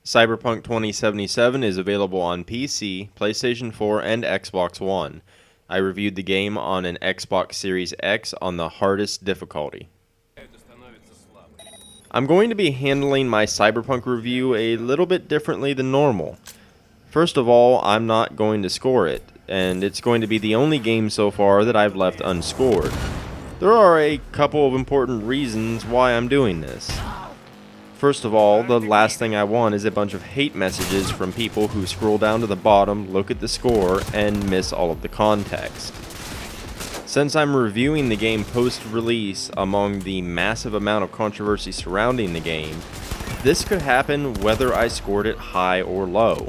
Cyberpunk 2077 is available on PC, PlayStation 4, and Xbox One. I reviewed the game on an Xbox Series X on the hardest difficulty. I'm going to be handling my Cyberpunk review a little bit differently than normal. First of all, I'm not going to score it, and it's going to be the only game so far that I've left unscored. There are a couple of important reasons why I'm doing this. First of all, the last thing I want is a bunch of hate messages from people who scroll down to the bottom, look at the score, and miss all of the context. Since I'm reviewing the game post-release among the massive amount of controversy surrounding the game, this could happen whether I scored it high or low.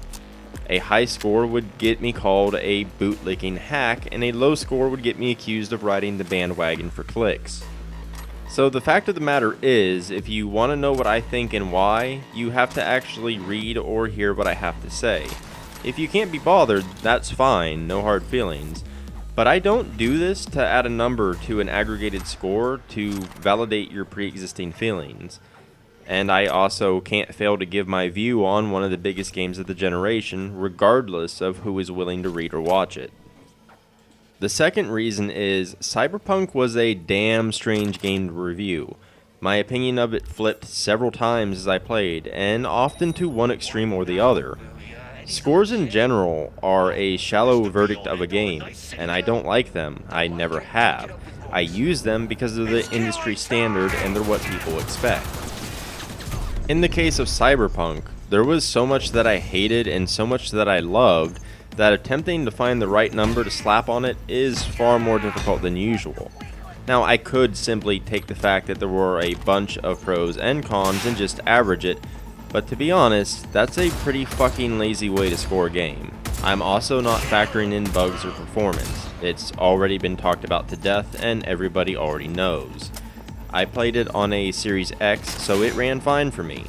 A high score would get me called a bootlicking hack, and a low score would get me accused of riding the bandwagon for clicks. So the fact of the matter is, if you want to know what I think and why, you have to actually read or hear what I have to say. If you can't be bothered, that's fine, no hard feelings. But I don't do this to add a number to an aggregated score to validate your pre-existing feelings. And I also can't fail to give my view on one of the biggest games of the generation, regardless of who is willing to read or watch it. The second reason is, Cyberpunk was a damn strange game to review. My opinion of it flipped several times as I played, and often to one extreme or the other. Scores in general are a shallow verdict of a game, and I don't like them. I never have. I use them because of the industry standard and they're what people expect. In the case of Cyberpunk, there was so much that I hated and so much that I loved that attempting to find the right number to slap on it is far more difficult than usual. Now, I could simply take the fact that there were a bunch of pros and cons and just average it, but to be honest, that's a pretty fucking lazy way to score a game. I'm also not factoring in bugs or performance. It's already been talked about to death and everybody already knows. I played it on a Series X, so it ran fine for me.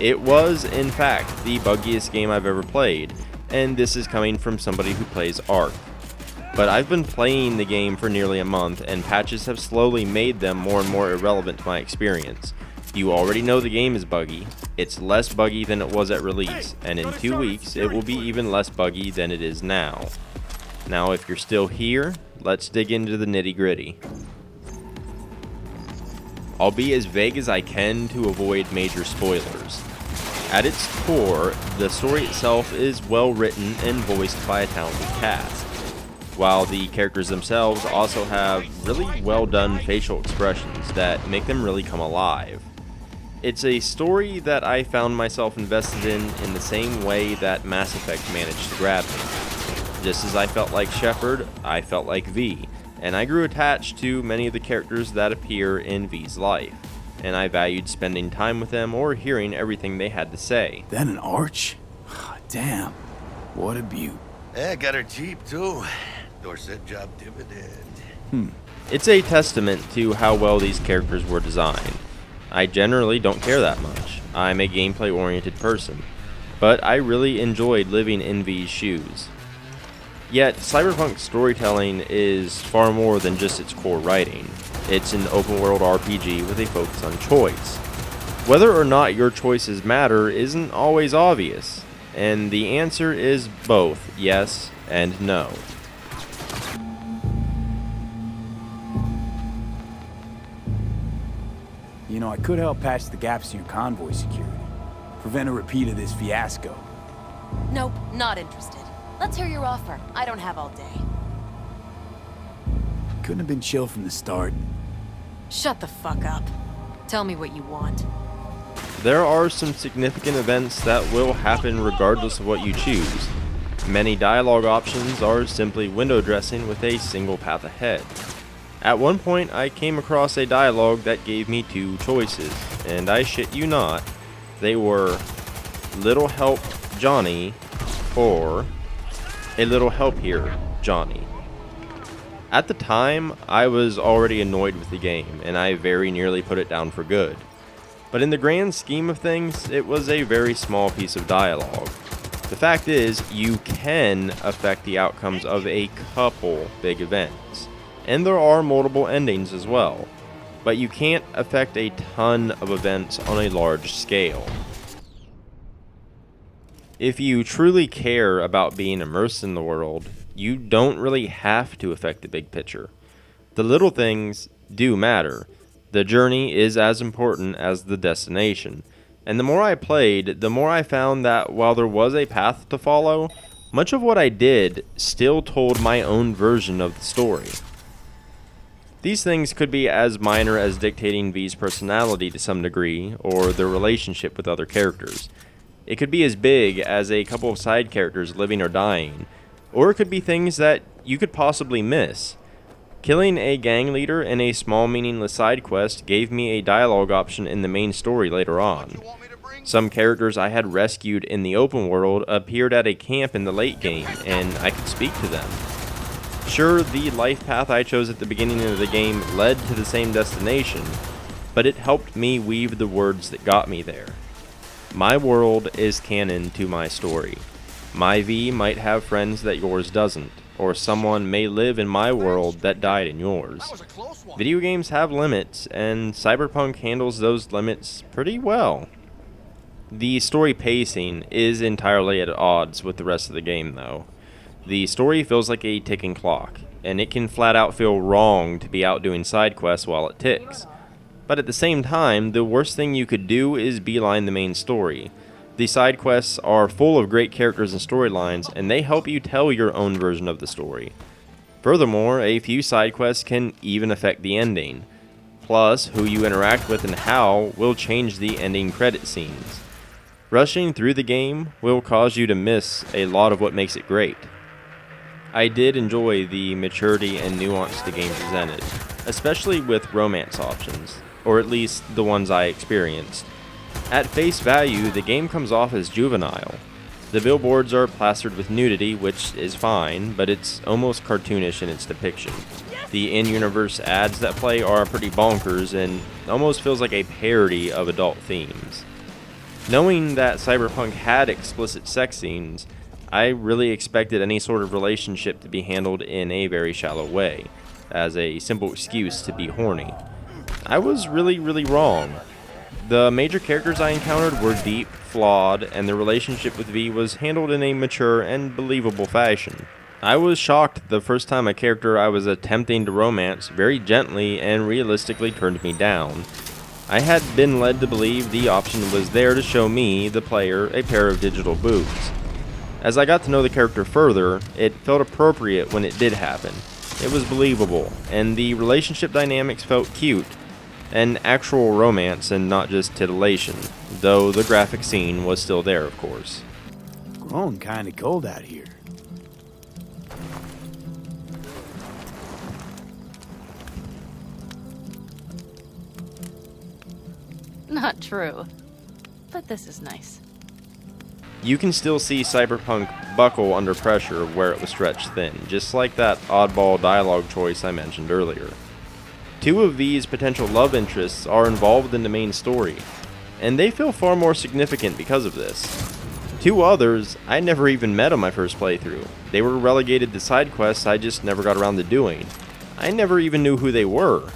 It was, in fact, the buggiest game I've ever played, and this is coming from somebody who plays Ark. But I've been playing the game for nearly a month, and patches have slowly made them more and more irrelevant to my experience. You already know the game is buggy. It's less buggy than it was at release, and in 2 weeks it will be even less buggy than it is now. Now, if you're still here, let's dig into the nitty-gritty. I'll be as vague as I can to avoid major spoilers. At its core, the story itself is well written and voiced by a talented cast, while the characters themselves also have really well done facial expressions that make them really come alive. It's a story that I found myself invested in the same way that Mass Effect managed to grab me. Just as I felt like Shepard, I felt like V, and I grew attached to many of the characters that appear in V's life, and I valued spending time with them or hearing everything they had to say. That an arch? Damn, what a beaut. Yeah, got her cheap too. Dorset job dividend. It's a testament to how well these characters were designed. I generally don't care that much. I'm a gameplay-oriented person, but I really enjoyed living in V's shoes. Yet, Cyberpunk's storytelling is far more than just its core writing. It's an open-world RPG with a focus on choice. Whether or not your choices matter isn't always obvious, and the answer is both yes and no. You know, I could help patch the gaps in your convoy security. Prevent a repeat of this fiasco. Nope, not interested. Let's hear your offer. I don't have all day. Couldn't have been chill from the start. Shut the fuck up. Tell me what you want. There are some significant events that will happen regardless of what you choose. Many dialogue options are simply window dressing with a single path ahead. At one point, I came across a dialogue that gave me two choices, and I shit you not, they were "Little help, Johnny," or "A little help here, Johnny." At the time, I was already annoyed with the game, and I very nearly put it down for good. But in the grand scheme of things, it was a very small piece of dialogue. The fact is, you can affect the outcomes of a couple big events. And there are multiple endings as well, but you can't affect a ton of events on a large scale. If you truly care about being immersed in the world, you don't really have to affect the big picture. The little things do matter. The journey is as important as the destination. And the more I played, the more I found that while there was a path to follow, much of what I did still told my own version of the story. These things could be as minor as dictating V's personality to some degree, or their relationship with other characters. It could be as big as a couple of side characters living or dying, or it could be things that you could possibly miss. Killing a gang leader in a small meaningless side quest gave me a dialogue option in the main story later on. Some characters I had rescued in the open world appeared at a camp in the late game, and I could speak to them. Sure, the life path I chose at the beginning of the game led to the same destination, but it helped me weave the words that got me there. My world is canon to my story. My V might have friends that yours doesn't, or someone may live in my world that died in yours. Video games have limits, and Cyberpunk handles those limits pretty well. The story pacing is entirely at odds with the rest of the game, though. The story feels like a ticking clock, and it can flat out feel wrong to be out doing side quests while it ticks. But at the same time, the worst thing you could do is beeline the main story. The side quests are full of great characters and storylines, and they help you tell your own version of the story. Furthermore, a few side quests can even affect the ending. Plus, who you interact with and how will change the ending credit scenes. Rushing through the game will cause you to miss a lot of what makes it great. I did enjoy the maturity and nuance the game presented, especially with romance options, or at least the ones I experienced. At face value, the game comes off as juvenile. The billboards are plastered with nudity, which is fine, but it's almost cartoonish in its depiction. The in-universe ads that play are pretty bonkers and almost feels like a parody of adult themes. Knowing that Cyberpunk had explicit sex scenes, I really expected any sort of relationship to be handled in a very shallow way, as a simple excuse to be horny. I was really wrong. The major characters I encountered were deep, flawed, and the relationship with V was handled in a mature and believable fashion. I was shocked the first time a character I was attempting to romance very gently and realistically turned me down. I had been led to believe the option was there to show me, the player, a pair of digital boobs. As I got to know the character further, it felt appropriate when it did happen. It was believable, and the relationship dynamics felt cute. An actual romance and not just titillation, though the graphic scene was still there, of course. Growing kinda cold out here. Not true. But this is nice. You can still see Cyberpunk buckle under pressure where it was stretched thin, just like that oddball dialogue choice I mentioned earlier. Two of these potential love interests are involved in the main story, and they feel far more significant because of this. Two others I never even met on my first playthrough. They were relegated to side quests I just never got around to doing. I never even knew who they were.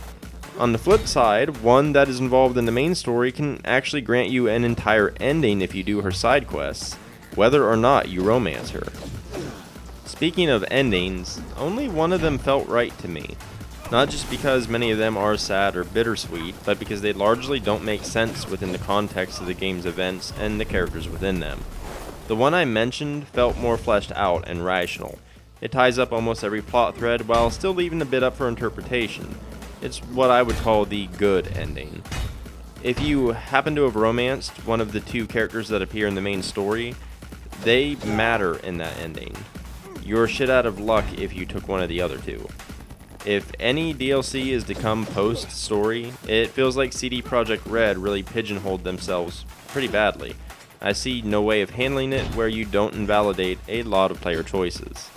On the flip side, one that is involved in the main story can actually grant you an entire ending if you do her side quests, whether or not you romance her. Speaking of endings, only one of them felt right to me. Not just because many of them are sad or bittersweet, but because they largely don't make sense within the context of the game's events and the characters within them. The one I mentioned felt more fleshed out and rational. It ties up almost every plot thread while still leaving a bit up for interpretation. It's what I would call the good ending. If you happen to have romanced one of the two characters that appear in the main story, they matter in that ending. You're shit out of luck if you took one of the other two. If any DLC is to come post-story, it feels like CD Projekt Red really pigeonholed themselves pretty badly. I see no way of handling it where you don't invalidate a lot of player choices.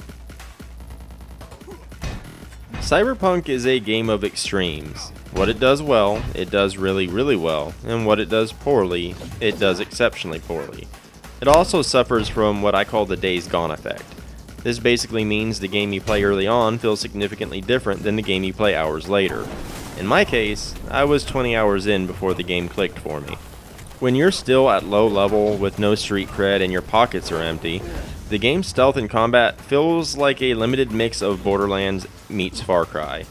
Cyberpunk is a game of extremes. What it does well, it does really well, and what it does poorly, it does exceptionally poorly. It also suffers from what I call the Days Gone effect. This basically means the game you play early on feels significantly different than the game you play hours later. In my case, I was 20 hours in before the game clicked for me. When you're still at low level with no street cred and your pockets are empty, the game's stealth and combat feels like a limited mix of Borderlands meets Far Cry.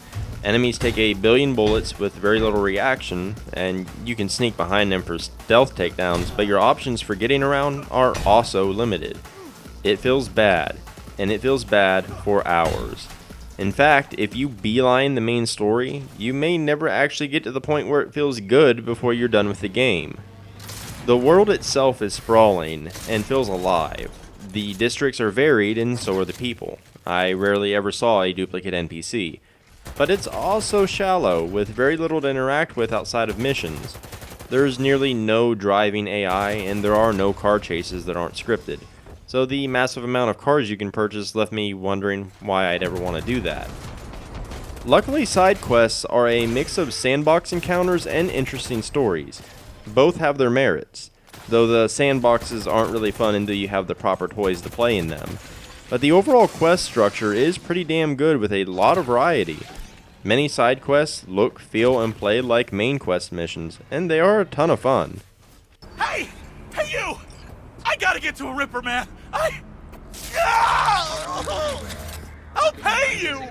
Enemies take a billion bullets with very little reaction, and you can sneak behind them for stealth takedowns, but your options for getting around are also limited. It feels bad, and it feels bad for hours. In fact, if you beeline the main story, you may never actually get to the point where it feels good before you're done with the game. The world itself is sprawling and feels alive. The districts are varied and so are the people. I rarely ever saw a duplicate NPC. But it's also shallow, with very little to interact with outside of missions. There's nearly no driving AI, and there are no car chases that aren't scripted. So the massive amount of cars you can purchase left me wondering why I'd ever want to do that. Luckily, side quests are a mix of sandbox encounters and interesting stories. Both have their merits, though the sandboxes aren't really fun until you have the proper toys to play in them. But the overall quest structure is pretty damn good with a lot of variety. Many side quests look, feel, and play like main quest missions, and they are a ton of fun. Hey! Hey you! I gotta get to a Ripper, man! I'll pay you!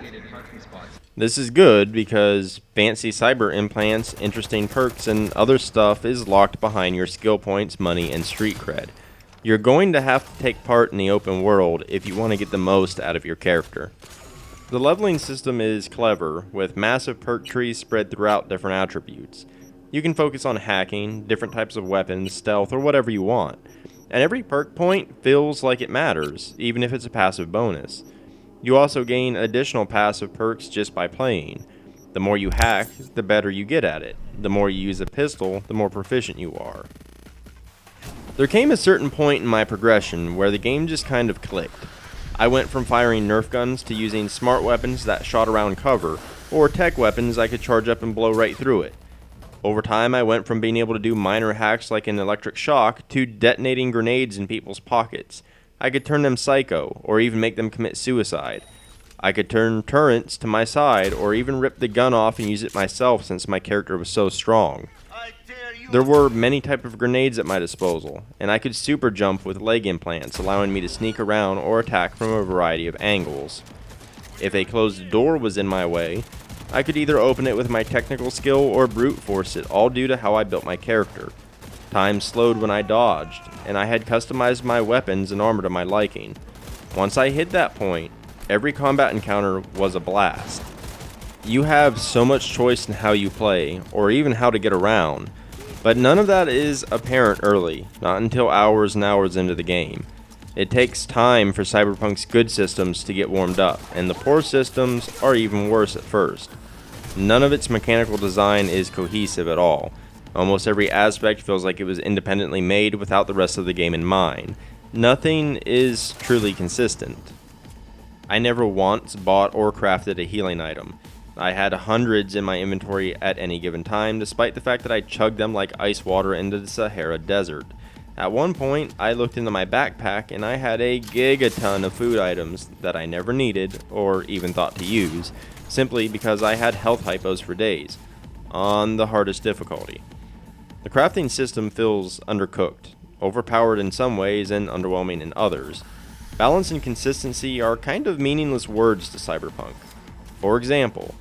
This is good because fancy cyber implants, interesting perks, and other stuff is locked behind your skill points, money, and street cred. You're going to have to take part in the open world if you want to get the most out of your character. The leveling system is clever, with massive perk trees spread throughout different attributes. You can focus on hacking, different types of weapons, stealth, or whatever you want. And every perk point feels like it matters, even if it's a passive bonus. You also gain additional passive perks just by playing. The more you hack, the better you get at it. The more you use a pistol, the more proficient you are. There came a certain point in my progression where the game just kind of clicked. I went from firing Nerf guns to using smart weapons that shot around cover, or tech weapons I could charge up and blow right through it. Over time, I went from being able to do minor hacks like an electric shock to detonating grenades in people's pockets. I could turn them psycho, or even make them commit suicide. I could turn turrets to my side, or even rip the gun off and use it myself since my character was so strong. There were many types of grenades at my disposal, and I could super jump with leg implants, allowing me to sneak around or attack from a variety of angles. If a closed door was in my way, I could either open it with my technical skill or brute force it, all due to how I built my character. Time slowed when I dodged, and I had customized my weapons and armor to my liking. Once I hit that point, every combat encounter was a blast. You have so much choice in how you play, or even how to get around, but none of that is apparent early, not until hours and hours into the game. It takes time for Cyberpunk's good systems to get warmed up, and the poor systems are even worse at first. None of its mechanical design is cohesive at all. Almost every aspect feels like it was independently made without the rest of the game in mind. Nothing is truly consistent. I never once bought or crafted a healing item. I had hundreds in my inventory at any given time, despite the fact that I chugged them like ice water into the Sahara Desert. At one point, I looked into my backpack and I had a gigaton of food items that I never needed or even thought to use, simply because I had health hypos for days, on the hardest difficulty. The crafting system feels undercooked, overpowered in some ways and underwhelming in others. Balance and consistency are kind of meaningless words to Cyberpunk. For example,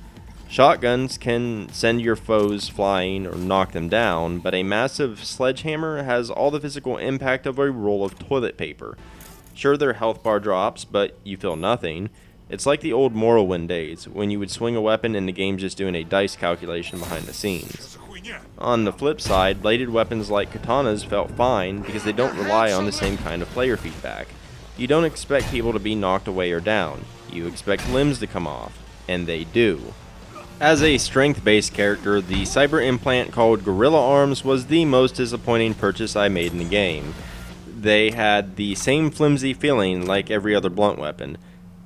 shotguns can send your foes flying or knock them down, but a massive sledgehammer has all the physical impact of a roll of toilet paper. Sure, their health bar drops, but you feel nothing. It's like the old Morrowind days, when you would swing a weapon and the game just doing a dice calculation behind the scenes. On the flip side, bladed weapons like katanas felt fine because they don't rely on the same kind of player feedback. You don't expect people to be knocked away or down. You expect limbs to come off, and they do. As a strength-based character, the cyber implant called Gorilla Arms was the most disappointing purchase I made in the game. They had the same flimsy feeling like every other blunt weapon.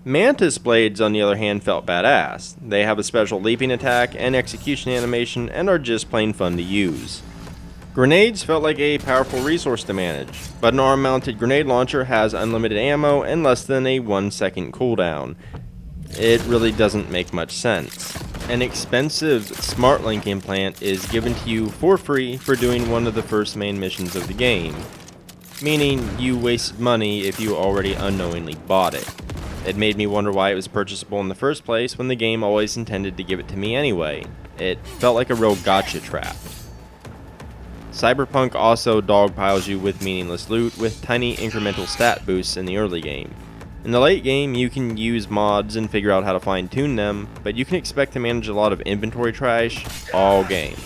Mantis Blades, on the other hand, felt badass. They have a special leaping attack and execution animation and are just plain fun to use. Grenades felt like a powerful resource to manage, but an arm-mounted grenade launcher has unlimited ammo and less than a 1-second cooldown. It really doesn't make much sense. An expensive smart link implant is given to you for free for doing one of the first main missions of the game, meaning you wasted money if you already unknowingly bought it. It made me wonder why it was purchasable in the first place when the game always intended to give it to me anyway. It felt like a real gotcha trap. Cyberpunk also dogpiles you with meaningless loot with tiny incremental stat boosts in the early game. In the late game, you can use mods and figure out how to fine-tune them, but you can expect to manage a lot of inventory trash all game.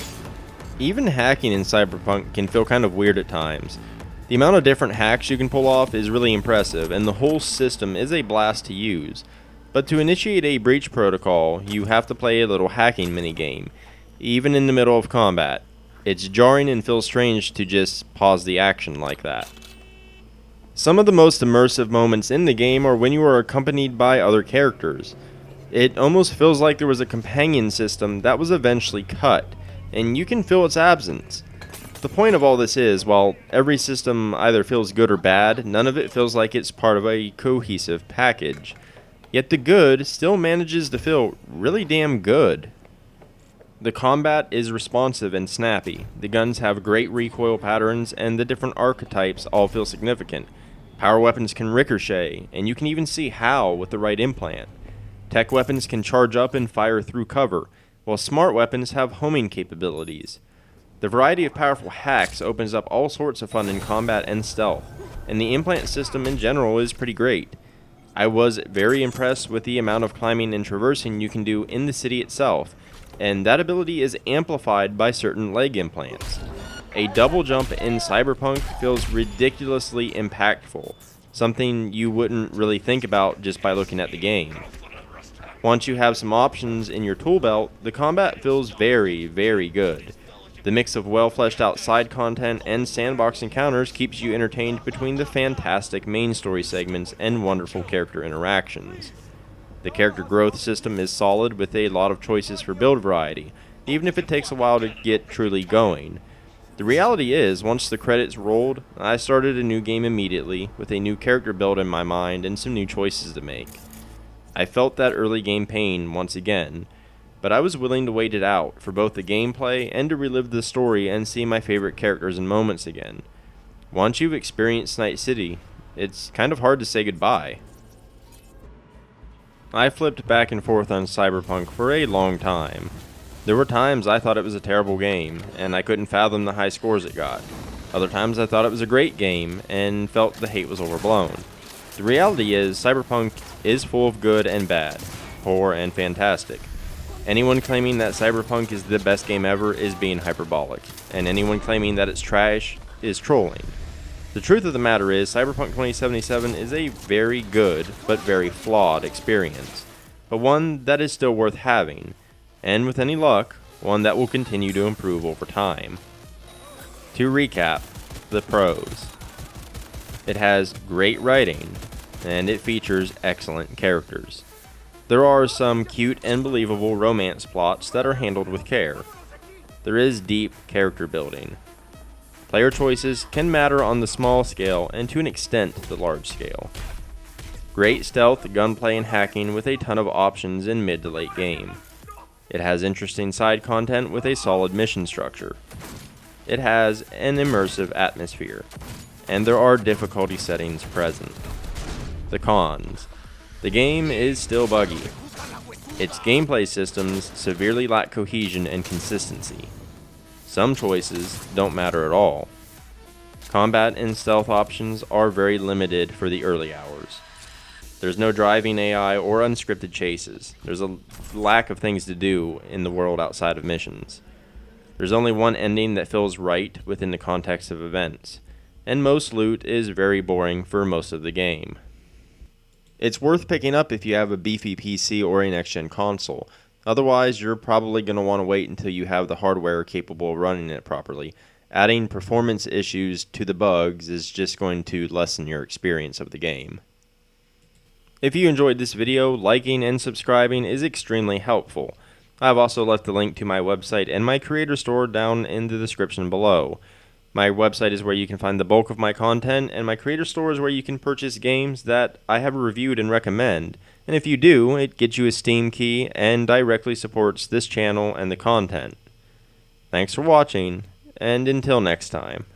Even hacking in Cyberpunk can feel kind of weird at times. The amount of different hacks you can pull off is really impressive, and the whole system is a blast to use. But to initiate a breach protocol, you have to play a little hacking minigame, even in the middle of combat. It's jarring and feels strange to just pause the action like that. Some of the most immersive moments in the game are when you are accompanied by other characters. It almost feels like there was a companion system that was eventually cut, and you can feel its absence. The point of all this is, while every system either feels good or bad, none of it feels like it's part of a cohesive package. Yet the good still manages to feel really damn good. The combat is responsive and snappy. The guns have great recoil patterns, and the different archetypes all feel significant. Power weapons can ricochet, and you can even see how with the right implant. Tech weapons can charge up and fire through cover, while smart weapons have homing capabilities. The variety of powerful hacks opens up all sorts of fun in combat and stealth, and the implant system in general is pretty great. I was very impressed with the amount of climbing and traversing you can do in the city itself, and that ability is amplified by certain leg implants. A double jump in Cyberpunk feels ridiculously impactful, something you wouldn't really think about just by looking at the game. Once you have some options in your tool belt, the combat feels very, very good. The mix of well fleshed out side content and sandbox encounters keeps you entertained between the fantastic main story segments and wonderful character interactions. The character growth system is solid with a lot of choices for build variety, even if it takes a while to get truly going. The reality is, once the credits rolled, I started a new game immediately, with a new character build in my mind and some new choices to make. I felt that early game pain once again, but I was willing to wait it out for both the gameplay and to relive the story and see my favorite characters and moments again. Once you've experienced Night City, it's kind of hard to say goodbye. I flipped back and forth on Cyberpunk for a long time. There were times I thought it was a terrible game, and I couldn't fathom the high scores it got. Other times I thought it was a great game, and felt the hate was overblown. The reality is, Cyberpunk is full of good and bad, poor and fantastic. Anyone claiming that Cyberpunk is the best game ever is being hyperbolic, and anyone claiming that it's trash is trolling. The truth of the matter is, Cyberpunk 2077 is a very good, but very flawed experience, but one that is still worth having, and with any luck, one that will continue to improve over time. To recap, the pros. It has great writing, and it features excellent characters. There are some cute and believable romance plots that are handled with care. There is deep character building. Player choices can matter on the small scale and to an extent the large scale. Great stealth, gunplay, and hacking with a ton of options in mid to late game. It has interesting side content with a solid mission structure. It has an immersive atmosphere, and there are difficulty settings present. The cons. The game is still buggy. Its gameplay systems severely lack cohesion and consistency. Some choices don't matter at all. Combat and stealth options are very limited for the early hours. There's no driving AI or unscripted chases. There's a lack of things to do in the world outside of missions. There's only one ending that feels right within the context of events, and most loot is very boring for most of the game. It's worth picking up if you have a beefy PC or a next-gen console. Otherwise, you're probably going to want to wait until you have the hardware capable of running it properly. Adding performance issues to the bugs is just going to lessen your experience of the game. If you enjoyed this video, liking and subscribing is extremely helpful. I've also left the link to my website and my creator store down in the description below. My website is where you can find the bulk of my content, and my creator store is where you can purchase games that I have reviewed and recommend. And if you do, it gets you a Steam key and directly supports this channel and the content. Thanks for watching, and until next time.